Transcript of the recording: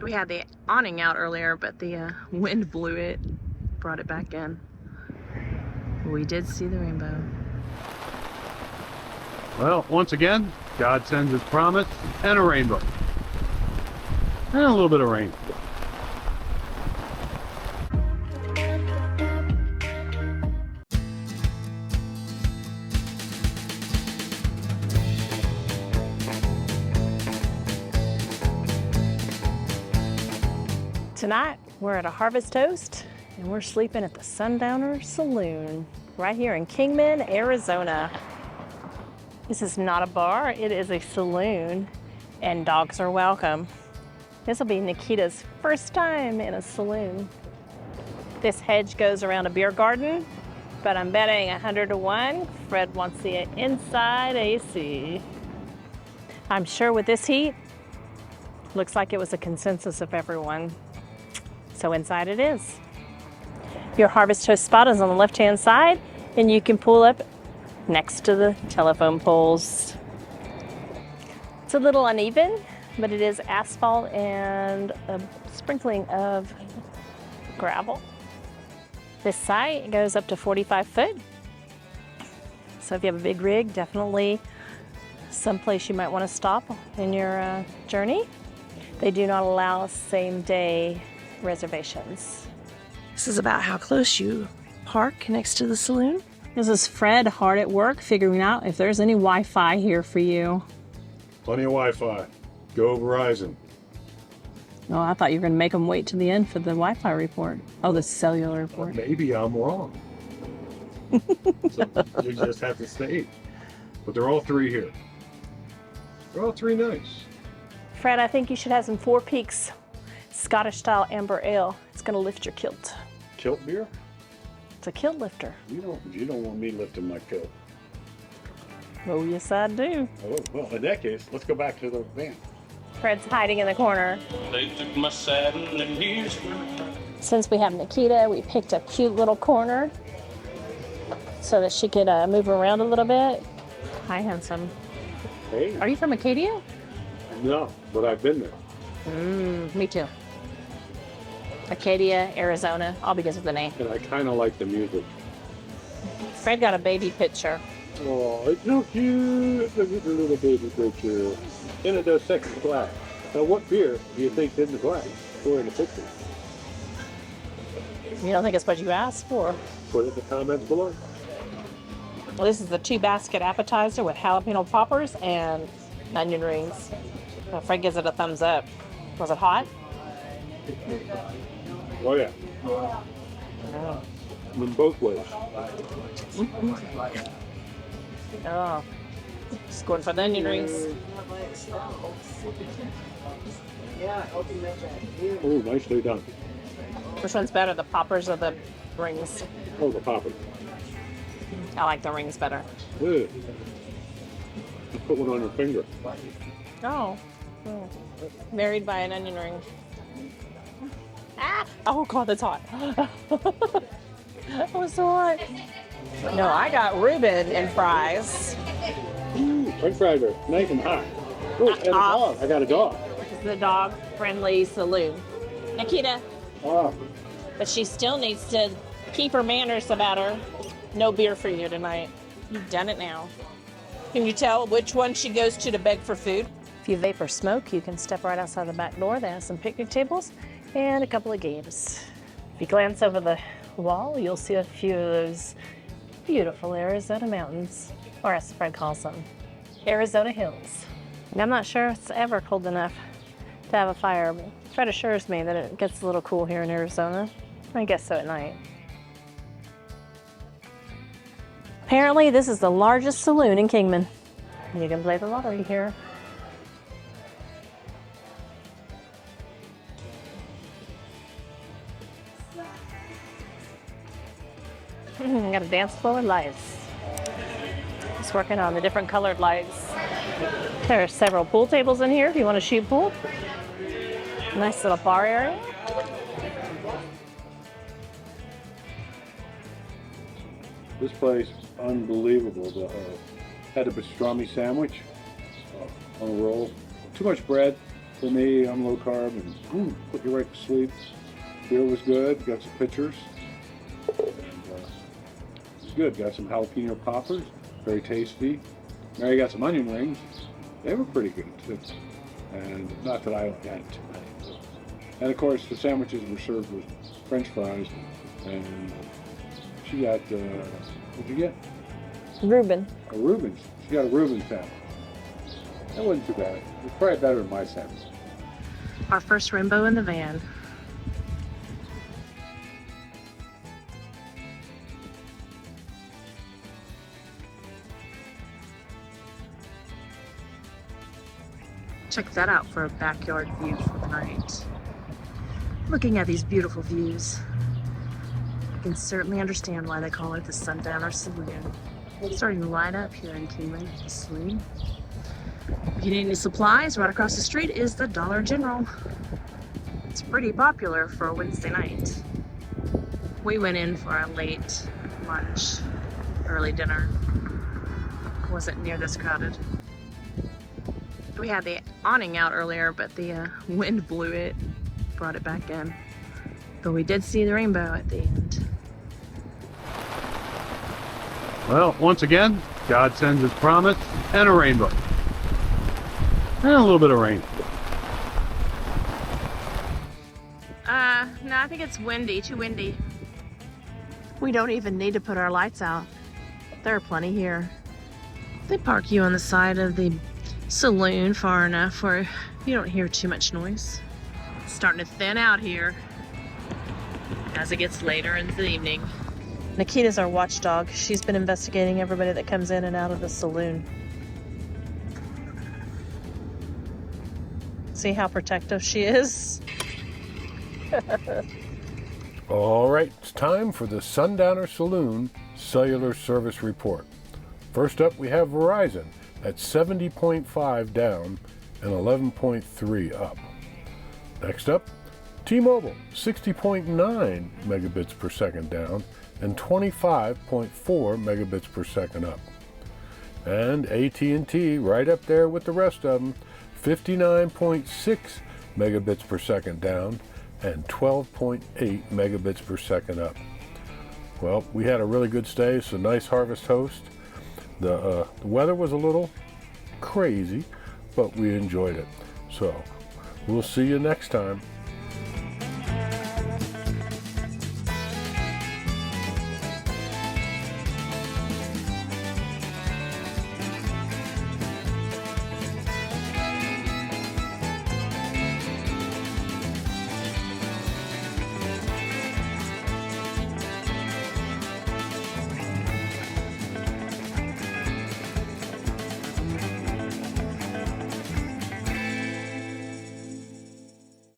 We had the awning out earlier, but the wind blew it, brought it back in. We did see the rainbow. Well, once again, God sends his promise and a rainbow. And a little bit of rain. Tonight, we're at a Harvest Toast, and we're sleeping at the Sundowner Saloon, right here in Kingman, Arizona. This is not a bar, it is a saloon, and dogs are welcome. This will be Nikita's first time in a saloon. This hedge goes around a beer garden, but I'm betting 100 to 1, Fred wants the inside AC. I'm sure with this heat, looks like it was a consensus of everyone. So inside it is. Your Harvest Toast spot is on the left-hand side, and you can pull up next to the telephone poles. It's a little uneven, but it is asphalt and a sprinkling of gravel. This site goes up to 45 foot. So if you have a big rig, definitely someplace you might want to stop in your journey. They do not allow same-day reservations. This is about how close you park next to the saloon. This is Fred hard at work figuring out if there's any Wi-Fi here for you. Plenty of Wi-Fi. Go Verizon. Oh, I thought you were going to make them wait to the end for the Wi-Fi report. Oh, the cellular report. Maybe I'm wrong. So you just have to stay. But they're all three here. They're all three nice. Fred, I think you should have some Four Peaks Scottish-style amber ale. It's going to lift your kilt. Kilt beer? It's a kilt lifter. You don't want me lifting my kilt. Oh, yes, I do. Oh, well, in that case, let's go back to the van. Fred's hiding in the corner. They took my saddle and here's my... Since we have Nikita, we picked a cute little corner so that she could move around a little bit. Hi, handsome. Hey. Are you from Acadia? No, but I've been there. Me too. Acadia, Arizona, all because of the name. And I kind of like the music. Fred got a baby picture. Oh, it's so cute. Look at the little baby picture. And it does second glass. Now, what beer do you think's in the glass or in the picture? You don't think it's what you asked for? Put it in the comments below. Well, this is the 2-basket appetizer with jalapeno poppers and onion rings. Fred gives it a thumbs up. Was it hot? Oh, yeah. Oh. In both ways. Oh. Just going for the onion rings. Oh, nicely done. Which one's better, the poppers or the rings? Oh, the popper. I like the rings better. Good. Just put one on your finger. Oh. Married by an onion ring. Ah! Oh God, that's hot. That was so hot. No, I got Reuben and fries. Ooh, French fries are nice and hot. Oh, and a dog. I got a dog. This is the dog-friendly saloon. Nikita. Oh. But she still needs to keep her manners about her. No beer for you tonight. You've done it now. Can you tell which one she goes to beg for food? If you vape or smoke, you can step right outside the back door. They have some picnic tables and a couple of games. If you glance over the wall, you'll see a few of those beautiful Arizona mountains, or as Fred calls them, Arizona hills. And I'm not sure it's ever cold enough to have a fire, but Fred assures me that it gets a little cool here in Arizona. I guess so at night. Apparently, this is the largest saloon in Kingman. You can play the lottery here. Got a dance floor with lights. Just working on the different colored lights. There are several pool tables in here if you want to shoot pool. Nice little bar area. This place, unbelievable. Had a pastrami sandwich on a roll. Too much bread, For me, I'm low carb and put you right to sleep. Beer was good. Got some pictures. And, it's good. Got some jalapeno poppers. Very tasty. Mary got some onion rings. They were pretty good too. And not that I had too many. And of course, the sandwiches were served with French fries. And she got, what'd you get? Reuben. A Reuben. She got a Reuben sandwich. That wasn't too bad. It was probably better than my sandwich. Our first rainbow in the van. Check that out for a backyard view for the night. Looking at these beautiful views, I can certainly understand why they call it the Sundowner Saloon. It's starting to light up here in Kingman at the saloon. If you need any supplies, right across the street is the Dollar General. It's pretty popular for a Wednesday night. We went in for a late lunch, early dinner. Wasn't near this crowded. We had the awning out earlier, but the wind blew it, brought it back in. But we did see the rainbow at the end. Well, once again, God sends his promise and a rainbow. And a little bit of rain. No, I think it's windy, too windy. We don't even need to put our lights out. There are plenty here. They park you on the side of the saloon far enough where you don't hear too much noise. It's starting to thin out here as it gets later in the evening. Nikita's our watchdog. She's been investigating everybody that comes in and out of the saloon. See how protective she is? All right, it's time for the Sundowner Saloon Cellular Service Report. First up, we have Verizon at 70.5 down and 11.3 up. Next up, T-Mobile, 60.9 megabits per second down and 25.4 megabits per second up. And AT&T right up there with the rest of them, 59.6 megabits per second down and 12.8 megabits per second up. Well, we had a really good stay, so nice harvest host. The weather was a little crazy, but we enjoyed it. So we'll see you next time.